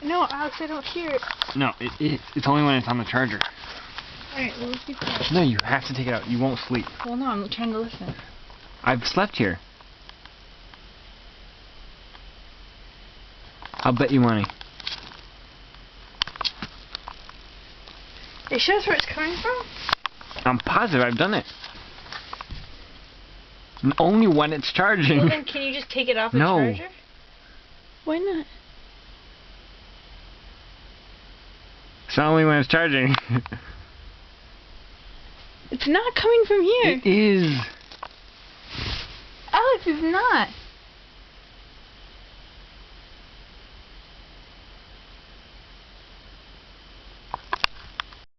No, Alex, I don't hear it. No, it's only when it's on the charger. Alright, well, let's keep going. No, you have to take it out. You won't sleep. Well, no, I'm trying to listen. I've slept here. I'll bet you money. It shows where it's coming from? I'm positive I've done it. And only when it's charging. Well, then can you just take it off the No. charger? Why not? It's not only when it's charging. It's not coming from here. It is. Alex, it's not.